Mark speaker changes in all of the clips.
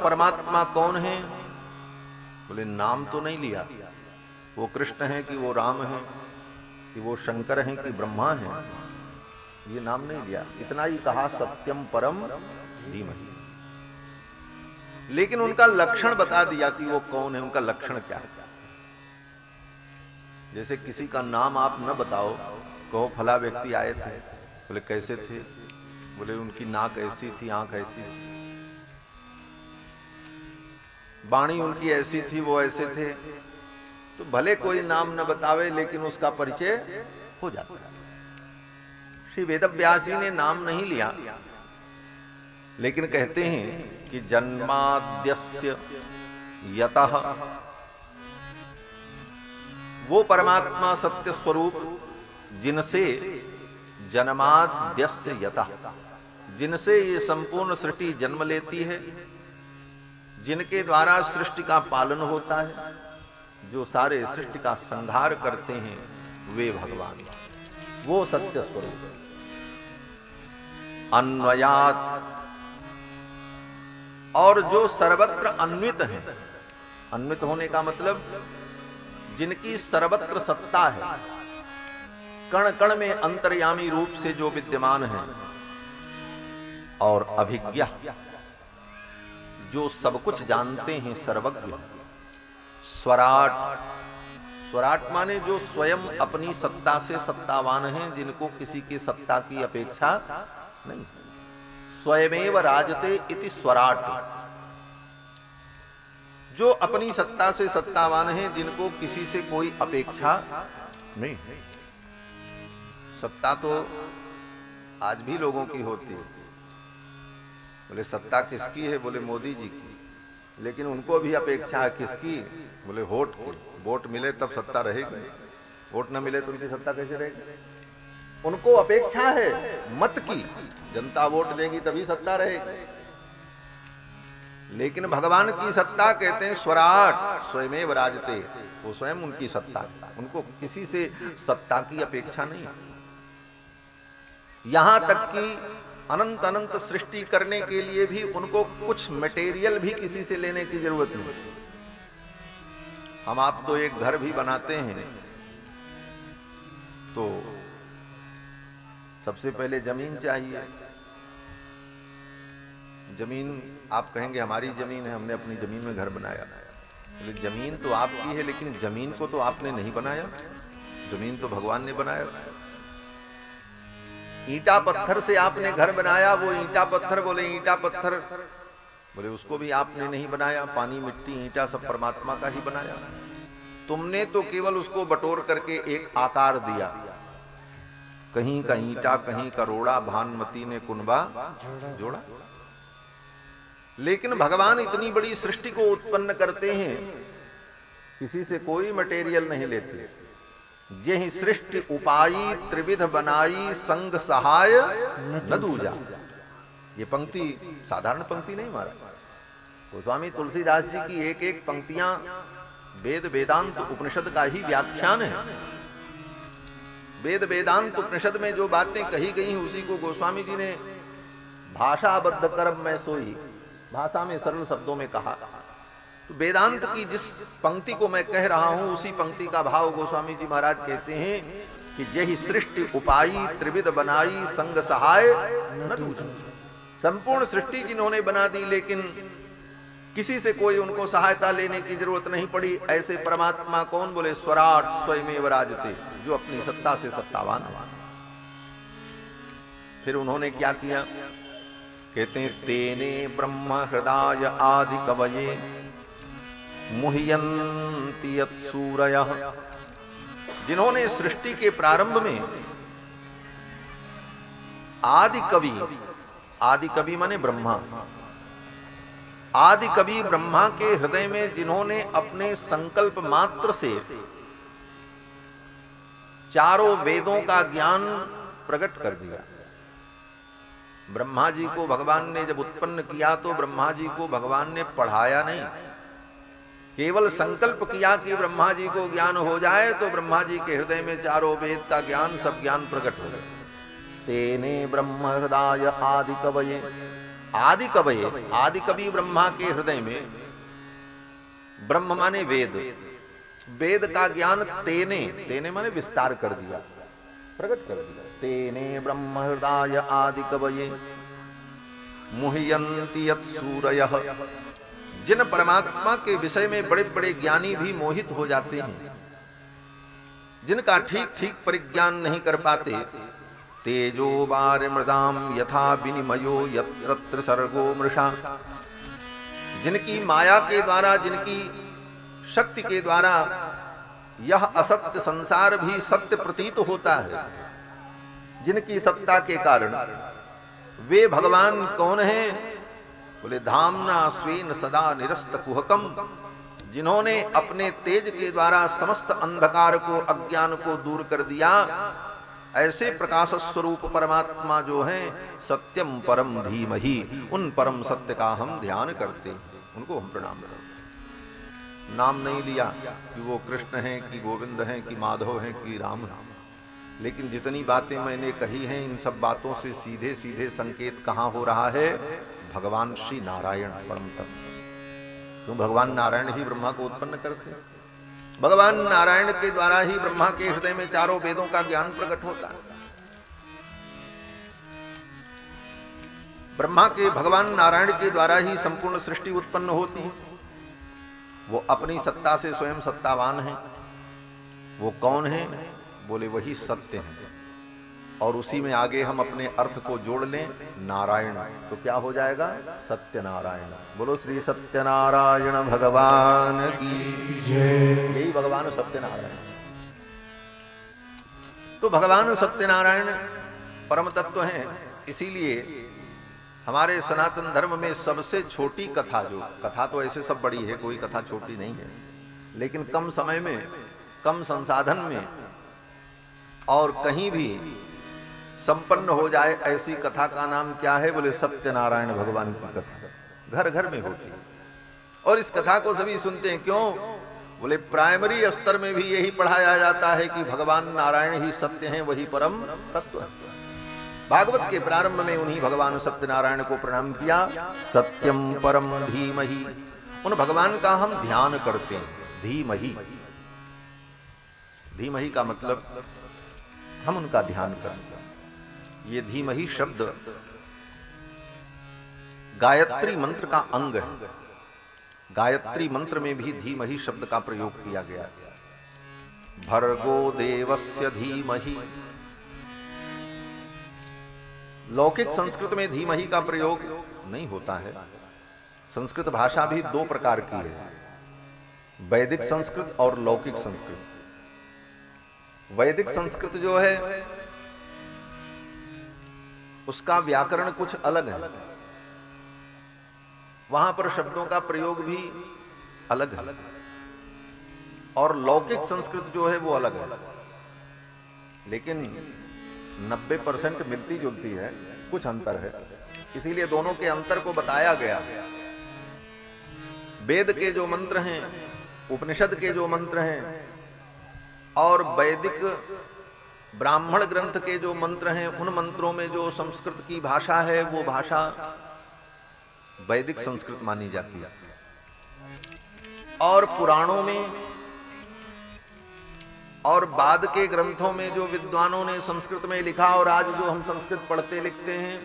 Speaker 1: परमात्मा कौन है? बोले नाम तो नहीं लिया, वो कृष्ण है कि वो राम है कि वो शंकर हैं कि ब्रह्मा है, ये नाम नहीं लिया। इतना ही कहा सत्यम परम धीमहि। लेकिन उनका लक्षण बता दिया कि वो कौन है, उनका लक्षण क्या है। जैसे किसी का नाम आप न बताओ, कहो फला व्यक्ति आए थे, बोले कैसे थे? बोले उनकी नाक ऐसी थी, आंख ऐसी थी, वाणी उनकी ऐसी थी, वो ऐसे थे। तो भले कोई नाम न बतावे लेकिन उसका परिचय हो जाता है। श्री वेदव्यास जी ने नाम नहीं लिया, लेकिन कहते हैं कि जन्माद्यस्य यतः, वो परमात्मा सत्य स्वरूप जिनसे जन्माद्यस्य यतः, जिनसे ये संपूर्ण सृष्टि जन्म लेती है, जिनके द्वारा सृष्टि का पालन होता है, जो सारे सृष्टि का संहार करते हैं, वे भगवान, वो सत्य स्वरूप। अन्वयात, और जो सर्वत्र अन्वित है। अन्वित होने का मतलब जिनकी सर्वत्र सत्ता है, कण कण में अंतर्यामी रूप से जो विद्यमान है। और अभिज्ञ, जो सब कुछ जानते हैं, सर्वज्ञ। स्वराट, स्वराट माने जो स्वयं अपनी सत्ता से सत्तावान हैं, जिनको किसी की सत्ता की अपेक्षा नहीं। स्वयमेव राजते इति स्वराट, जो अपनी सत्ता से सत्तावान हैं, जिनको किसी से कोई अपेक्षा नहीं। सत्ता तो आज भी लोगों की होती है। बोले सत्ता किसकी है? बोले मोदी जी की। लेकिन उनको भी अपेक्षा है किसकी? बोले वोट की। वोट मिले तब सत्ता रहेगी, वोट न मिले तो उनकी सत्ता कैसे रहेगी? उनको अपेक्षा है मत की, जनता वोट देगी तभी सत्ता रहेगी। लेकिन भगवान की सत्ता कहते हैं स्वराट, स्वयमेव राजते, वो स्वयं उनकी सत्ता, उनको किसी से सत्ता की अपेक्षा नहीं। यहां तक कि अनंत अनंत सृष्टि करने के लिए भी उनको कुछ मटेरियल भी किसी से लेने की जरूरत नहीं। हम आप तो एक घर भी बनाते हैं तो सबसे पहले जमीन चाहिए। जमीन, आप कहेंगे हमारी जमीन है, हमने अपनी जमीन में घर बनाया। तो जमीन तो आपकी है, लेकिन जमीन को तो आपने नहीं बनाया, जमीन तो भगवान ने बनाया। ईंटा पत्थर से आपने घर बनाया, वो ईंटा पत्थर, बोले ईंटा पत्थर, बोले उसको भी आपने नहीं बनाया। पानी मिट्टी ईंटा सब परमात्मा का ही बनाया। तुमने तो केवल उसको बटोर करके एक आकार दिया, कहीं का ईंटा कहीं का रोड़ा, भानुमति ने कुनबा जोड़ा। लेकिन भगवान इतनी बड़ी सृष्टि को उत्पन्न करते हैं, किसी से कोई मटेरियल नहीं लेते। जेहि सृष्टि उपाई त्रिविध बनाई, संग सहाय न दूजा। ये पंक्ति साधारण पंक्ति नहीं मारा, गोस्वामी तुलसीदास जी की एक एक पंक्तियां वेद वेदांत उपनिषद का ही व्याख्यान है। वेद वेदांत उपनिषद में जो बातें कही गई उसी को गोस्वामी जी ने भाषाबद्ध कर्म में सोई, भाषा में सरल शब्दों में कहा। तो वेदांत की जिस पंक्ति को मैं कह रहा हूं उसी पंक्ति का भाव गोस्वामी जी महाराज कहते हैं कि जेहि सृष्टि उपाई त्रिविध बनाई, संग सहाय न दूजा। संपूर्ण सृष्टि जिन्होंने बना दी, लेकिन किसी से कोई उनको सहायता लेने की जरूरत नहीं पड़ी। ऐसे परमात्मा कौन? बोले स्वराट, स्वयमेव राजते, जो अपनी सत्ता से सत्तावान है। फिर उन्होंने क्या किया? कहते हैं तेने ब्रह्म हृदय आदि कवये मुह्यन्ति यत्सूरयः। जिन्होंने सृष्टि के प्रारंभ में आदि कवि, आदि कवि माने ब्रह्मा, आदि कवि ब्रह्मा के हृदय में जिन्होंने अपने संकल्प मात्र से चारों वेदों का ज्ञान प्रकट कर दिया। ब्रह्मा जी को भगवान ने जब उत्पन्न किया तो ब्रह्मा जी को भगवान ने पढ़ाया नहीं, केवल संकल्प किया कि ब्रह्मा जी को ज्ञान हो जाए तो ब्रह्मा जी के हृदय में चारों वेद का ज्ञान, सब ज्ञान प्रकट हो गया। तेने ब्रह्म हृदय आदि कवये, आदि कवये, आदि कवि ब्रह्मा के हृदय में, ब्रह्म माने वेद, वेद का ज्ञान तेने, तेने माने विस्तार कर दिया, प्रकट कर दिया। तेने ब्रह्म हृदय आदि कवये मुह्यन्ति यत् सूरयः। जिन परमात्मा के विषय में बड़े बड़े ज्ञानी भी मोहित हो जाते हैं, जिनका ठीक ठीक परिज्ञान नहीं कर पाते, तेजो वार मृदाम यथा विनिमयो यत्र सर्गो मृषा, जिनकी माया के द्वारा, जिनकी शक्ति के द्वारा यह असत्य संसार भी सत्य प्रतीत होता है, जिनकी सत्ता के कारण वे भगवान कौन हैं? बोले धामना स्वेन सदा निरस्त कुहकम, जिन्होंने अपने तेज के द्वारा समस्त अंधकार को, अज्ञान को दूर कर दिया। ऐसे प्रकाश स्वरूप परमात्मा जो हैं, सत्यम परम धीमहि, उन परम सत्य का हम ध्यान करते हैं, उनको हम प्रणाम करते हैं। नाम नहीं लिया कि वो कृष्ण हैं, कि गोविंद हैं, कि माधव हैं, कि राम हैं, लेकिन जितनी बातें मैंने कही हैं, इन सब बातों से सीधे सीधे संकेत कहां हो रहा है? भगवान श्री नारायण परम तत्व। क्यों? भगवान नारायण ही ब्रह्मा को उत्पन्न करते हैं। भगवान नारायण के द्वारा ही ब्रह्मा के हृदय में चारों वेदों का ज्ञान प्रकट होता है। ब्रह्मा के, भगवान नारायण के द्वारा ही संपूर्ण सृष्टि उत्पन्न होती है। वो अपनी सत्ता से स्वयं सत्तावान है। वो कौन है? बोले वही सत्य है। और उसी में आगे हम अपने अर्थ को जोड़ लें, नारायण, तो क्या हो जाएगा? सत्यनारायण। बोलो श्री सत्यनारायण भगवान की जय। यही भगवान सत्यनारायण। तो भगवान सत्यनारायण परम तत्व हैं। इसीलिए हमारे सनातन धर्म में सबसे छोटी कथा, जो कथा तो ऐसे सब बड़ी है, कोई कथा छोटी नहीं है, लेकिन कम समय में, कम संसाधन में और कहीं भी संपन्न हो जाए ऐसी कथा का नाम क्या है? बोले सत्यनारायण भगवान की कथा। घर घर में होती है और इस कथा को सभी सुनते हैं। क्यों? बोले प्राइमरी स्तर में भी यही पढ़ाया जाता है कि भगवान नारायण ही सत्य हैं, वही परम तत्व है। भागवत के प्रारंभ में उन्हीं भगवान सत्यनारायण को प्रणाम किया। सत्यम परम धीमहि, उन भगवान का हम ध्यान करते हैं। धीमहि, धीमहि का मतलब हम उनका ध्यान करते हैं। ये धीमहि शब्द गायत्री मंत्र का अंग है। गायत्री मंत्र में भी धीमहि शब्द का प्रयोग किया गया है। भर्गो देवस्य धीमहि। लौकिक संस्कृत में धीमहि का प्रयोग नहीं होता है। संस्कृत भाषा भी दो प्रकार की है, वैदिक संस्कृत और लौकिक संस्कृत। वैदिक संस्कृत जो है उसका व्याकरण कुछ अलग है, वहां पर शब्दों का प्रयोग भी अलग है, और लौकिक संस्कृत जो है वो अलग है, लेकिन 90% मिलती जुलती है, कुछ अंतर है। इसीलिए दोनों के अंतर को बताया गया। वेद के जो मंत्र हैं, उपनिषद के जो मंत्र हैं, और वैदिक ब्राह्मण ग्रंथ के जो मंत्र हैं, उन मंत्रों में जो संस्कृत की भाषा है, वो भाषा वैदिक संस्कृत मानी जाती है। और पुराणों में और बाद के ग्रंथों में जो विद्वानों ने संस्कृत में लिखा, और आज जो हम संस्कृत पढ़ते लिखते हैं,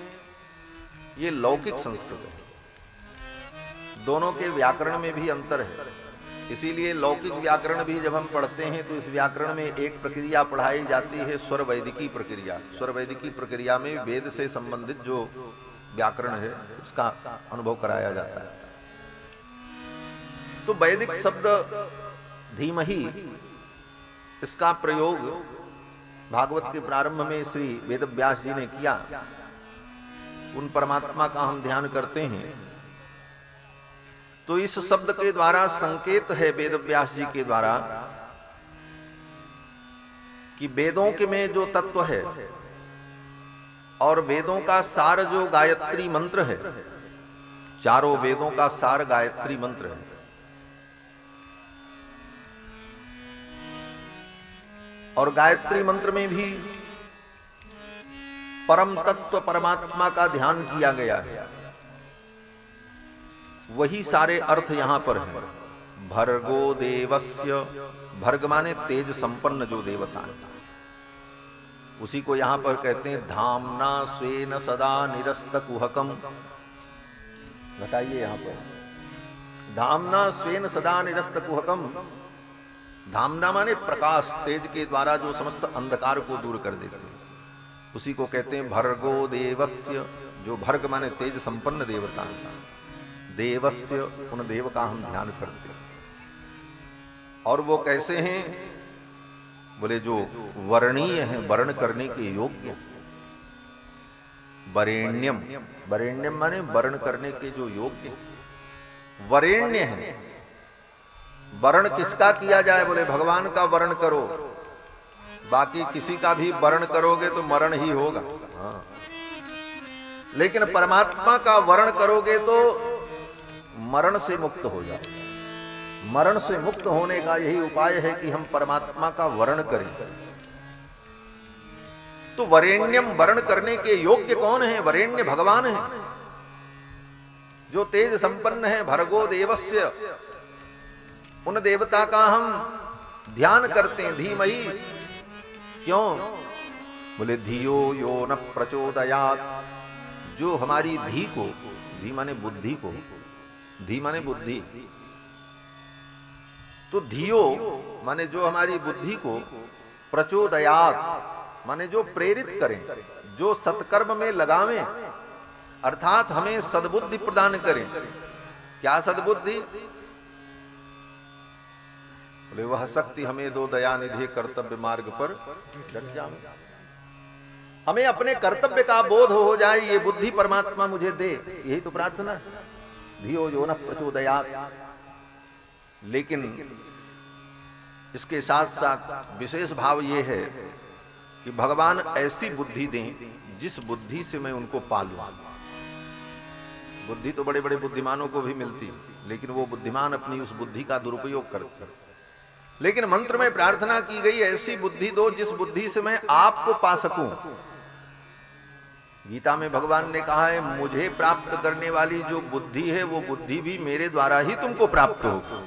Speaker 1: ये लौकिक संस्कृत है। दोनों के व्याकरण में भी अंतर है। इसीलिए लौकिक व्याकरण भी जब हम पढ़ते हैं तो इस व्याकरण में एक प्रक्रिया पढ़ाई जाती है, स्वर वैदिकी प्रक्रिया। स्वर वैदिकी प्रक्रिया में वेद से संबंधित जो व्याकरण है उसका अनुभव कराया जाता है। तो वैदिक शब्द धीमहि, इसका प्रयोग भागवत के प्रारंभ में श्री वेदव्यास जी ने किया। उन परमात्मा का हम ध्यान करते हैं तो इस शब्द के द्वारा संकेत है वेदव्यास जी के द्वारा कि वेदों के में जो तत्व है और वेदों का सार जो गायत्री मंत्र है, चारों वेदों का सार गायत्री मंत्र है। और गायत्री मंत्र में भी परम तत्व परमात्मा का ध्यान किया गया है। वही सारे अर्थ यहां पर है। भर्गो देवस्य, भर्ग माने तेज संपन्न जो देवता है, उसी को यहां पर कहते हैं धामना स्वेन सदा निरस्त कुहकम। बताइए यहां पर धामना स्वेन सदा निरस्त कुहकम। धामना माने प्रकाश, तेज के द्वारा जो समस्त अंधकार को दूर कर देते हैं, उसी को कहते हैं भर्गो देवस्य। जो भर्ग माने तेज संपन्न देवता है, देवस्य, उन देव का हम ध्यान करते हैं। और वो कैसे हैं? बोले जो वर्णीय हैं, वर्ण करने के योग्य। वरेण्यम, वरेण्यम माने वर्ण करने के जो योग्य, वरेण्य है। वर्ण किसका किया जाए? बोले भगवान का वर्ण करो, बाकी किसी का भी वर्ण करोगे तो मरण ही होगा। हाँ। लेकिन परमात्मा का वर्ण करोगे तो मरण से मुक्त हो जाओ। मरण से मुक्त होने का यही उपाय है कि हम परमात्मा का वर्ण करें। तो वरेण्यम, वर्ण करने के योग्य कौन है? वरेण्य भगवान है, जो तेज संपन्न है। भर्गो देवस्य, उन देवता का हम ध्यान करते हैं। धीमहि, क्यों? बोले धियो यो न प्रचोदयात्, जो हमारी धी को, धी माने बुद्धि को, धी माने बुद्धि, तो धियो माने जो हमारी बुद्धि को, प्रचोदयात् माने जो प्रेरित करें, जो सत्कर्म में लगावें, अर्थात हमें सद्बुद्धि प्रदान करें। क्या सद्बुद्धि? बोले वह शक्ति हमें दो दया निधि कर्तव्य मार्ग पर डट जाए। हमें अपने कर्तव्य का बोध हो जाए, ये बुद्धि परमात्मा मुझे दे, यही तो प्रार्थना है। धियो जो न प्रचोदयात्। लेकिन इसके साथ साथ विशेष भाव ये है कि भगवान ऐसी बुद्धि दें जिस बुद्धि से मैं उनको पालूं। बुद्धि तो बड़े बड़े बुद्धिमानों को भी मिलती, लेकिन वो बुद्धिमान अपनी उस बुद्धि का दुरुपयोग करते। लेकिन मंत्र में प्रार्थना की गई ऐसी बुद्धि दो जिस बुद्धि से मैं आपको पा सकूं। गीता में भगवान ने कहा है, मुझे प्राप्त करने वाली जो बुद्धि है वो बुद्धि भी मेरे द्वारा ही तुमको प्राप्त हो।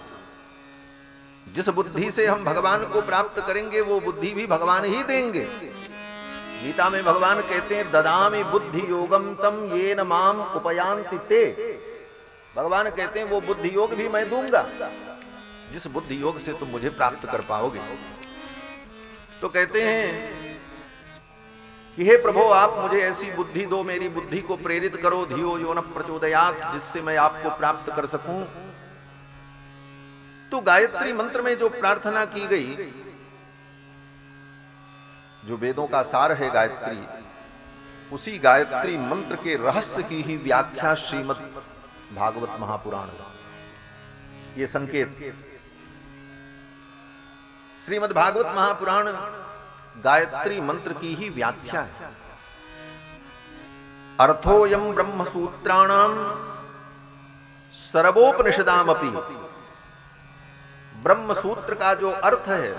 Speaker 1: जिस बुद्धि से हम भगवान को प्राप्त करेंगे वो बुद्धि भी भगवान ही देंगे। गीता में भगवान कहते हैं, ददामि बुद्धि योगम तम येन माम उपयान्ति ते। भगवान कहते हैं वो बुद्धि योग भी मैं दूंगा जिस बुद्धि योग से तुम मुझे प्राप्त कर पाओगे। तो कहते हैं कि हे प्रभु, आप मुझे ऐसी बुद्धि दो, मेरी बुद्धि को प्रेरित करो, धियो यो न प्रचोदयात्, जिससे मैं आपको प्राप्त कर सकूं। तो गायत्री मंत्र में जो प्रार्थना की गई, जो वेदों का सार है गायत्री, उसी गायत्री मंत्र के रहस्य की ही व्याख्या श्रीमद् भागवत महापुराण। ये संकेत, श्रीमद् भागवत महापुराण गायत्री मंत्र की ही व्याख्या है। अर्थोयम ब्रह्म सूत्राणाम सर्वोपनिषदामपि। ब्रह्म सूत्र का जो अर्थ है,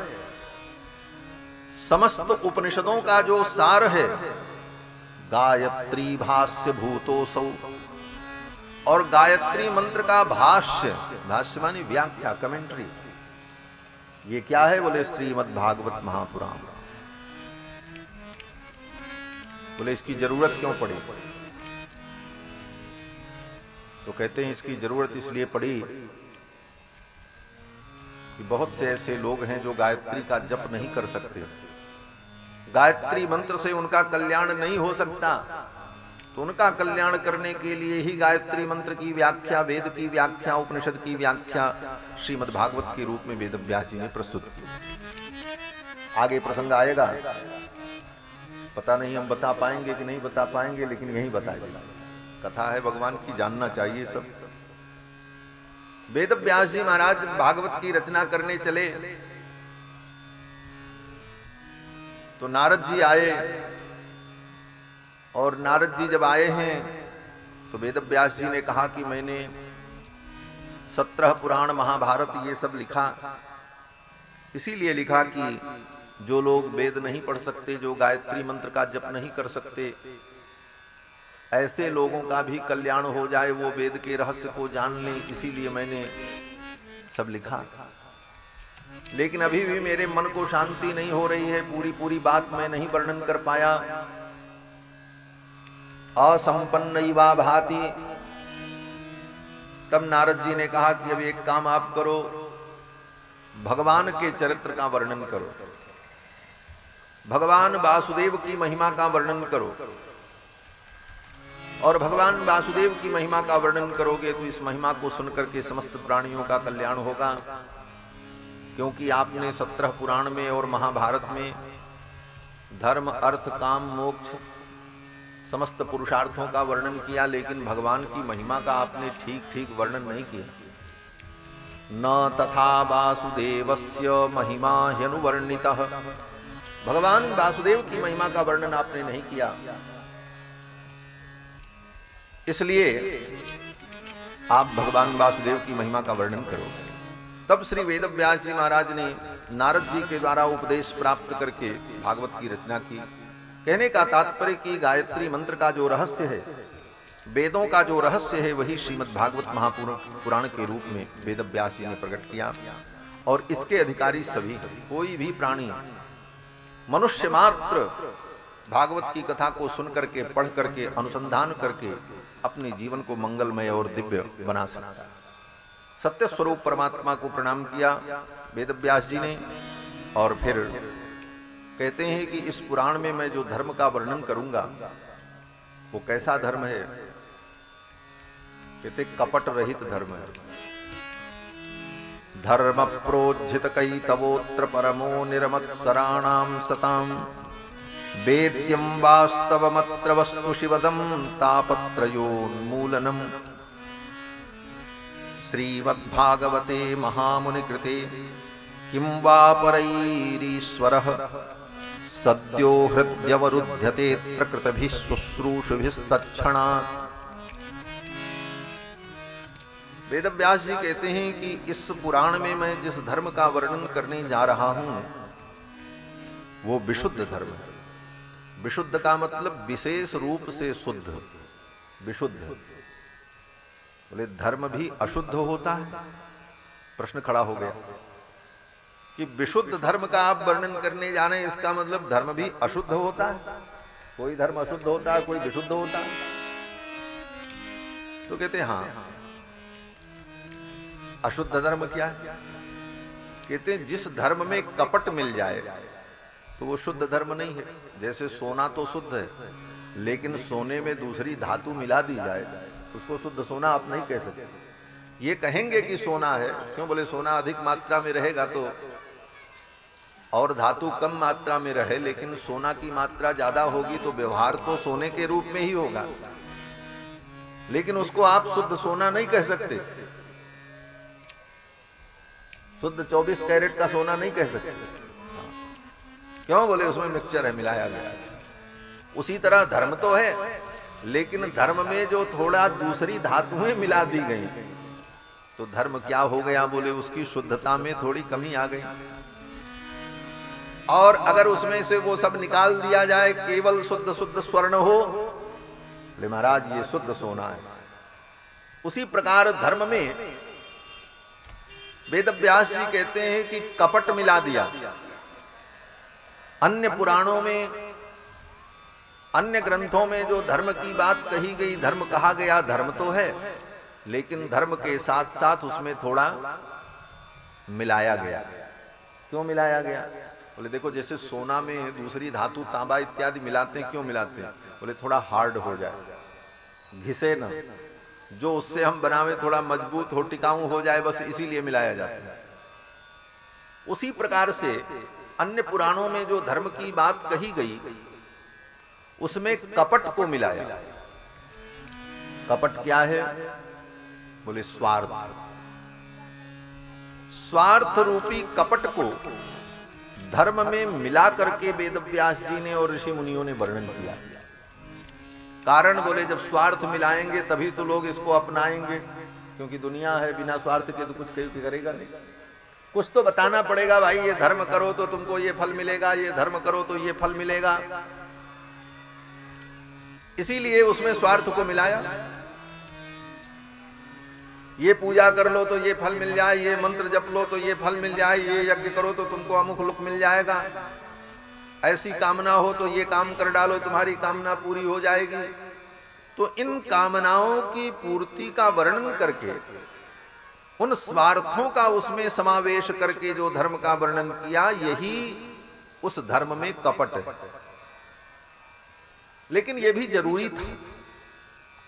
Speaker 1: समस्त उपनिषदों का जो सार है, गायत्री भाष्य भूतोसौ। और गायत्री मंत्र का भाष्य, भाष्य मानी व्याख्या, कमेंट्री, ये क्या है? बोले श्रीमद् भागवत महापुराण। बोले इसकी जरूरत क्यों पड़ी? तो कहते हैं इसकी जरूरत इसलिए पड़ी कि बहुत से ऐसे लोग हैं जो गायत्री का जप नहीं कर सकते। गायत्री मंत्र से उनका कल्याण नहीं हो सकता, तो उनका कल्याण करने के लिए ही गायत्री मंत्र की व्याख्या, वेद की व्याख्या, उपनिषद की व्याख्या श्रीमद् भागवत के रूप में वेद व्यास जी ने प्रस्तुत की। आगे प्रसंग आएगा, पता नहीं हम बता पाएंगे कि नहीं बता पाएंगे, लेकिन यही बताएगा। कथा है भगवान की, जानना चाहिए सब। वेद व्यास जी महाराज भागवत की रचना करने चले तो नारद जी आए, और नारद जी जब आए हैं तो वेद व्यास जी ने कहा कि मैंने 17 पुराण, महाभारत ये सब लिखा। इसीलिए लिखा कि जो लोग वेद नहीं पढ़ सकते, जो गायत्री मंत्र का जप नहीं कर सकते, ऐसे लोगों का भी कल्याण हो जाए, वो वेद के रहस्य को जान लें, इसीलिए मैंने सब लिखा। लेकिन अभी भी मेरे मन को शांति नहीं हो रही है, पूरी पूरी बात मैं नहीं वर्णन कर पाया। असंपन्नैवा भाति। तब नारद जी ने कहा कि अब एक काम आप करो, भगवान के चरित्र का वर्णन करो, भगवान वासुदेव की महिमा का वर्णन करो। और भगवान वासुदेव की महिमा का वर्णन करोगे तो इस महिमा को सुनकर के समस्त प्राणियों का कल्याण होगा। क्योंकि आपने 17 पुराण में और महाभारत में धर्म, अर्थ, काम, मोक्ष समस्त पुरुषार्थों का वर्णन किया, लेकिन भगवान की महिमा का आपने ठीक ठीक वर्णन नहीं किया। न तथा वासुदेवस्य महिमा ह्यनुवर्णितः। भगवान वासुदेव की महिमा का वर्णन आपने नहीं किया, इसलिए आप भगवान वासुदेव की महिमा का वर्णन करो। तब श्री वेदव्यास जी महाराज ने नारद जी के द्वारा उपदेश प्राप्त करके भागवत की रचना की। कहने का तात्पर्य कि गायत्री मंत्र का जो रहस्य है, वेदों का जो रहस्य है, वही श्रीमद् भागवत महापुराण के रूप में वेदव्यास जी ने प्रकट किया। और इसके अधिकारी सभी, कोई भी प्राणी, मनुष्य मात्र भागवत की कथा को सुन करके, पढ़ करके, अनुसंधान करके अपने जीवन को मंगलमय और दिव्य बना सकता है। सत्य स्वरूप परमात्मा को प्रणाम किया वेदव्यास जी ने। और फिर कहते हैं कि इस पुराण में मैं जो धर्म का वर्णन करूंगा वो कैसा धर्म है। कहते कपट रहित धर्म है। धर्म प्रोज्झित कई तवोत्र परमो निरमत्सराणाम सताम वेद्यम वास्तवमत्र वस्तु शिवदम तापत्रयोन्मूलनम। श्रीमद्भागवते महामुनिकृते किं वा परैरीश्वरः सद्यो हृद्यवरुध्यते प्रकृतभिः शुश्रूषुभिस्तत्क्षणात्। वेदव्यास जी कहते हैं कि इस पुराण में मैं जिस धर्म का वर्णन करने जा रहा हूं वो विशुद्ध धर्म है। विशुद्ध का मतलब विशेष रूप से शुद्ध, विशुद्ध। बोले धर्म भी अशुद्ध होता है? प्रश्न खड़ा हो गया कि विशुद्ध धर्म का आप वर्णन करने जा रहे हैं, इसका मतलब धर्म भी अशुद्ध होता है? कोई धर्म अशुद्ध होता है, कोई विशुद्ध होता है? तो कहते हैं हाँ। अशुद्ध धर्म क्या है? कहते हैं जिस धर्म में कपट मिल जाए तो वो शुद्ध धर्म नहीं है। जैसे सोना तो शुद्ध है, लेकिन सोने में दूसरी धातु मिला दी जाए उसको शुद्ध सोना आप नहीं कह सकते। ये कहेंगे कि सोना है, क्यों? बोले सोना अधिक मात्रा में रहेगा तो और धातु कम मात्रा में रहे, लेकिन सोना की मात्रा ज्यादा होगी तो व्यवहार तो सोने के रूप में ही होगा, लेकिन उसको आप शुद्ध सोना नहीं कह सकते। शुद्ध 24 कैरेट का सोना नहीं कह सकते। क्यों? बोले उसमें मिक्सचर है, मिलाया गया। उसी तरह धर्म तो है, लेकिन धर्म में जो थोड़ा दूसरी धातुएं मिला दी गई तो धर्म क्या हो गया? बोले उसकी शुद्धता में थोड़ी कमी आ गई। और अगर उसमें से वो सब निकाल दिया जाए, केवल शुद्ध शुद्ध स्वर्ण हो, बोले महाराज ये शुद्ध सोना है। उसी प्रकार धर्म में वेदव्यास जी कहते हैं कि कपट मिला दिया। अन्य पुराणों में, अन्य ग्रंथों में जो धर्म की बात कही गई, धर्म कहा गया, धर्म तो है, लेकिन धर्म के साथ साथ उसमें थोड़ा मिलाया गया। क्यों मिलाया गया? बोले देखो जैसे सोना में दूसरी धातु तांबा इत्यादि मिलाते हैं, क्यों मिलाते हैं? बोले थोड़ा हार्ड हो जाए, घिसे ना, जो उससे हम बनावे थोड़ा मजबूत हो, टिकाऊ हो जाए, बस इसीलिए मिलाया जाता है। उसी प्रकार से अन्य पुराणों में जो धर्म की बात कही गई उसमें कपट को मिलाया। कपट क्या है? बोले स्वार्थ। स्वार्थ रूपी कपट को धर्म में मिला करके वेदव्यास जी ने और ऋषि मुनियों ने वर्णन किया। कारण बोले जब स्वार्थ मिलाएंगे तभी तो लोग इसको अपनाएंगे, क्योंकि दुनिया है बिना स्वार्थ के तो कुछ करेगा नहीं। कुछ तो बताना पड़ेगा, भाई ये धर्म करो तो तुमको ये फल मिलेगा, ये धर्म करो तो ये फल मिलेगा। इसीलिए उसमें स्वार्थ को मिलाया। ये पूजा कर लो तो ये फल मिल जाए, ये मंत्र जप लो तो ये फल मिल जाए, ये यज्ञ करो तो तुमको अमुक लुक मिल जाएगा, ऐसी कामना हो तो ये काम कर डालो तुम्हारी कामना पूरी हो जाएगी। तो इन कामनाओं की पूर्ति का वर्णन करके, उन स्वार्थों का उसमें समावेश करके जो धर्म का वर्णन किया, यही उस धर्म में कपट है। लेकिन यह भी जरूरी था,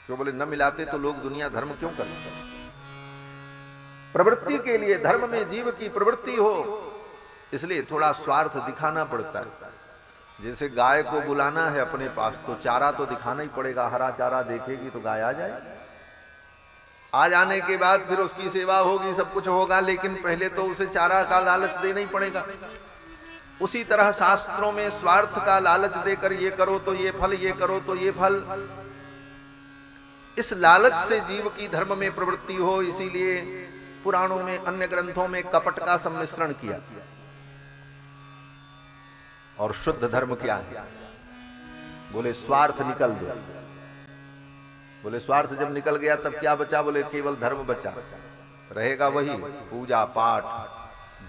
Speaker 1: क्यों बोले न मिलाते तो लोग दुनिया धर्म क्यों करते। प्रवृत्ति के लिए, धर्म में जीव की प्रवृत्ति हो, इसलिए थोड़ा स्वार्थ दिखाना पड़ता है। जैसे गाय को बुलाना है अपने पास तो चारा तो दिखाना ही पड़ेगा, हरा चारा देखेगी तो गाय आ जाएगी। आ जाने के बाद फिर उसकी सेवा होगी, सब कुछ होगा, लेकिन पहले तो उसे चारा का लालच देना ही पड़ेगा। उसी तरह शास्त्रों में स्वार्थ का लालच देकर ये करो तो ये फल, ये करो तो ये फल, इस लालच से जीव की धर्म में प्रवृत्ति हो, इसीलिए पुराणों में, अन्य ग्रंथों में कपट का सम्मिश्रण किया। और शुद्ध धर्म क्या है? बोले स्वार्थ निकल दो। बोले स्वार्थ जब निकल गया तब क्या बचा? बोले केवल धर्म बचा, रहेगा वही पूजा पाठ,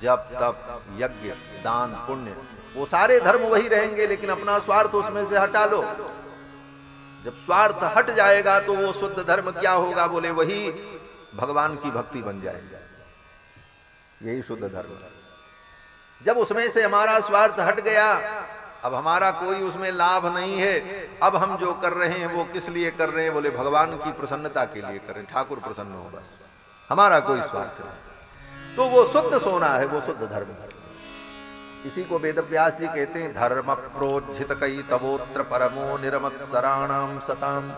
Speaker 1: जप तप, यज्ञ, दान, पुण्य, वो सारे धर्म वही रहेंगे, लेकिन अपना स्वार्थ उसमें से हटा लो। जब स्वार्थ हट जाएगा तो वो शुद्ध धर्म क्या होगा? बोले वही भगवान की भक्ति बन जाएगी, यही शुद्ध धर्म। जब उसमें से हमारा स्वार्थ हट गया, अब हमारा कोई उसमें लाभ नहीं है, अब हम जो कर रहे हैं वो किस लिए कर रहे हैं? बोले भगवान की प्रसन्नता के लिए कर रहे हैं, ठाकुर प्रसन्न हो, बस, हमारा कोई स्वार्थ नहीं। तो वो शुद्ध सोना है, वो शुद्ध धर्म। इसी को वेद व्यास जी कहते हैं, धर्म प्रोज्झित कई तवोत्र परमो निरमत्सराणाम सताम।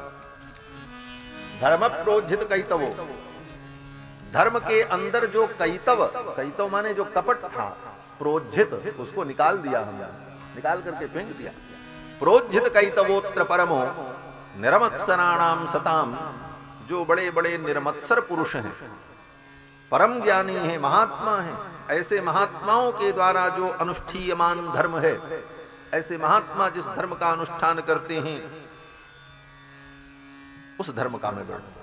Speaker 1: धर्म प्रोज्झित कई तवो, धर्म के अंदर जो कैतव, कैतव माने जो कपट था, प्रोज्झित, उसको निकाल दिया हमने, निकाल करके फेंक दिया। प्रोज्झित कैतवोत्र परमो निरमत्सराणाम सताम, जो बड़े बड़े निर्मत्सर पुरुष हैं, परम ज्ञानी हैं, महात्मा हैं, ऐसे महात्माओं के द्वारा जो अनुष्ठीयमान धर्म है, ऐसे महात्मा जिस धर्म का अनुष्ठान करते हैं, उस धर्म का मैं वर्णन।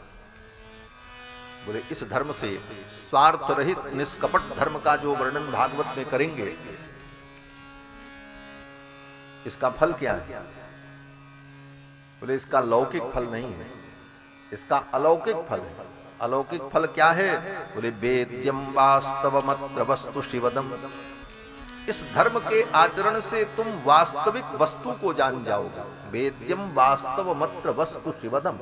Speaker 1: बोले इस धर्म से, स्वार्थ रहित निष्कपट धर्म का जो वर्णन भागवत में करेंगे, इसका फल क्या है? बोले इसका लौकिक फल नहीं है, इसका अलौकिक फल है। अलौकिक फल क्या है? बोले वेद्यम वास्तवमत्र वस्तु शिवदम। इस धर्म के आचरण से तुम वास्तविक वस्तु को जान जाओगे। वेद्यम वास्तवमत्र वस्तु शिवदम।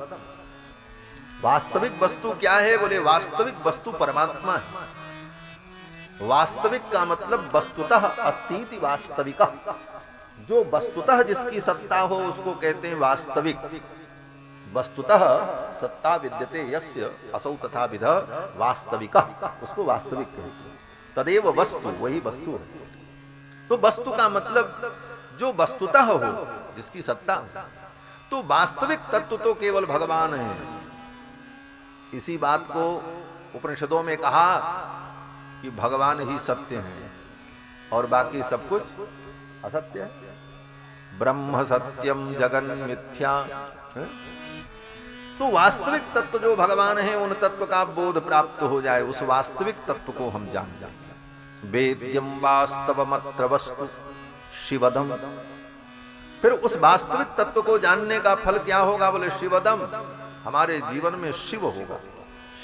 Speaker 1: वास्तविक वस्तु क्या है? बोले वास्तविक वस्तु परमात्मा है। वास्तविक का मतलब वस्तुतः अस्तीति वास्तविका। जो वस्तुतः जिसकी सत्ता हो उसको कहते हैं वास्तविक। वस्तुतः सत्ता विद्यते यस्य असौ तथा विध वास्तविका, उसको वास्तविक कहते हैं। तदेव वस्तु, वही वस्तु है। तो वस्तु का मतलब जो वस्तुतः हो, जिसकी सत्ता हो। तो वास्तविक तत्व तो केवल भगवान है। इसी बात को उपनिषदों में कहा कि भगवान ही सत्य है और बाकी सब कुछ असत्य है। ब्रह्म सत्यम जगन मिथ्या। तो वास्तविक तत्व जो भगवान है, उन तत्व का बोध प्राप्त हो जाए, उस वास्तविक तत्व को हम जान जाए। वेद्यम वास्तवमत्र वस्तु शिवदम। फिर उस वास्तविक तत्व को जानने का फल क्या होगा? बोले शिवदम, हमारे जीवन में शिव होगा।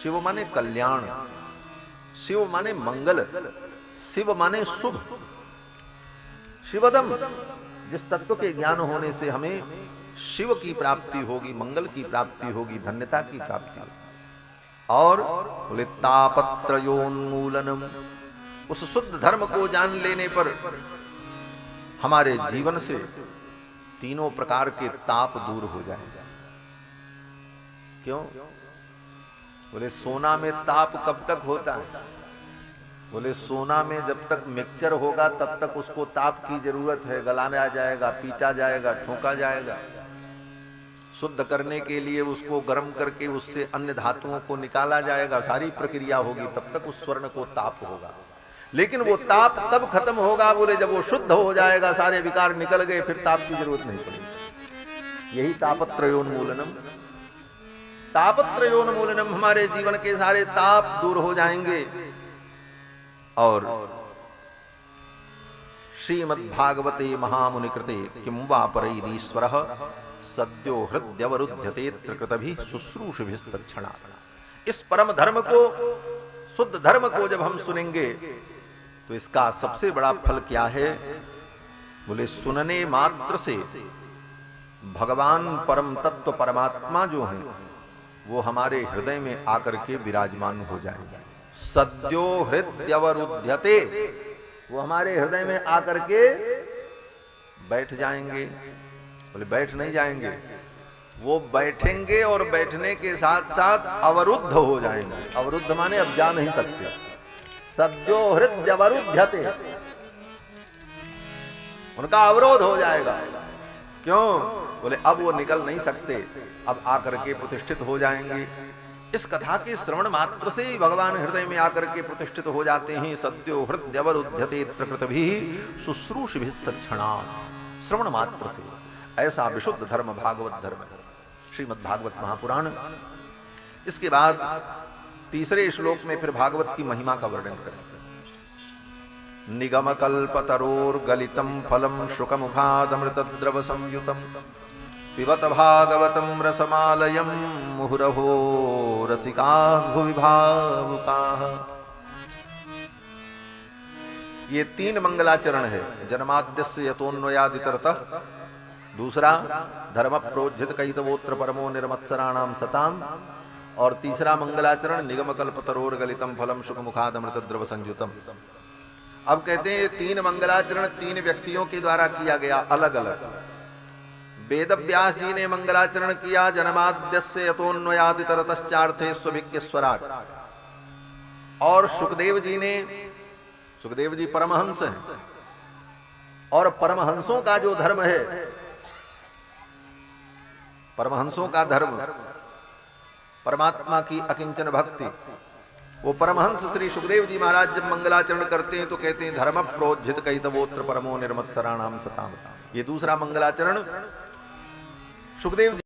Speaker 1: शिव माने कल्याण, शिव माने मंगल, शिव माने शुभ। शिवदम, जिस तत्व के ज्ञान होने से हमें शिव की प्राप्ति होगी, मंगल की प्राप्ति होगी, धन्यता की प्राप्ति होगी। और बोले तापत्रयोन्मूलनम, उस शुद्ध धर्म को जान लेने पर हमारे जीवन से तीनों प्रकार के ताप दूर हो जाएगा। क्यों? बोले सोना में ताप कब तक होता है? बोले सोना में जब तक मिक्सचर होगा तब तक उसको ताप की जरूरत है। गलाया जाएगा, पीटा जाएगा, ठोका जाएगा। शुद्ध करने के लिए उसको गर्म करके उससे अन्य धातुओं को निकाला जाएगा, सारी प्रक्रिया होगी, तब तक उस स्वर्ण को ताप होगा। लेकिन वो ताप तब खत्म होगा? बोले जब वो शुद्ध हो जाएगा, सारे विकार निकल गए, फिर ताप की जरूरत नहीं पड़ेगी। यही तापत्रयोन्मूलनम। तापत्रयोन्मूलनम, हमारे जीवन के सारे ताप दूर हो जाएंगे। और श्रीमद्भागवते महामुनिकृते किं वा परैरीश्वरः सद्यो हृद्यवरुध्यते कृतभि शुश्रूषभिस्तक्षणा। इस परम धर्म को, शुद्ध धर्म को जब हम सुनेंगे तो इसका सबसे बड़ा फल क्या है? बोले सुनने मात्र से भगवान परम तत्व परमात्मा जो है वो हमारे हृदय में आकर के विराजमान हो जाएंगे। सद्यो हृद्यवरुध्यते, वो हमारे हृदय में आकर के बैठ जाएंगे। बोले बैठ नहीं जाएंगे, वो बैठेंगे और बैठने के साथ साथ अवरुद्ध हो जाएंगे। अवरुद्ध माने अब जा नहीं सकते। सद्यो हृद्यवरुध्यते, उनका अवरोध हो जाएगा। क्यों? बोले अब वो निकल नहीं सकते, अब आकर के प्रतिष्ठित हो जाएंगे। इस कथा के श्रवण मात्र से ही भगवान हृदय में आकर के प्रतिष्ठित हो जाते हैं। सद्यो हृद्यवरुध्यते कृतभिः शुश्रूषभिस्तक्षणा, श्रवण मात्र से। ऐसा विशुद्ध धर्म भागवत धर्म है, श्रीमद् भागवत महापुराण। इसके बाद तीसरे श्लोक में फिर भागवत की महिमा का वर्णन करें। निगम कल्पतरोर्गलितम फलम शुकमुखादमृतद्रव संयुतम पिबत भागवतम रसमालयम मुहुरहो रसिका भुवि भावुकाः। ये 3 मंगलाचरण है। जन्माद्यस्य यतोन्वयादितरतः, दूसरा धर्म प्रोज्झित कैतवोत्र परमो निर्मत्सराणाम सताम, और तीसरा मंगलाचरण निगम कल्पतरोर्गलितम फलम शुकमुखादमृतद्रव संयुतम। अब कहते हैं 3 मंगलाचरण 3 व्यक्तियों के द्वारा किया गया, अलग अलग। वेद व्यास जी ने मंगलाचरण किया जन्माद्यस्य यतोन्वयादितरतश्चार्थे स्वभिज्ञ स्वराट, और सुखदेव जी ने, सुखदेव जी परमहंस हैं, और परमहंसों का जो धर्म है, परमहंसों का धर्म परमात्मा की अकिंचन भक्ति, वो परमहंस श्री सुखदेव जी महाराज जब मंगलाचरण करते हैं तो कहते हैं धर्म प्रोज्झित कैतवोत्र परमो निर्मत्सराणाम सताम। ये दूसरा मंगलाचरण सुखदेव जी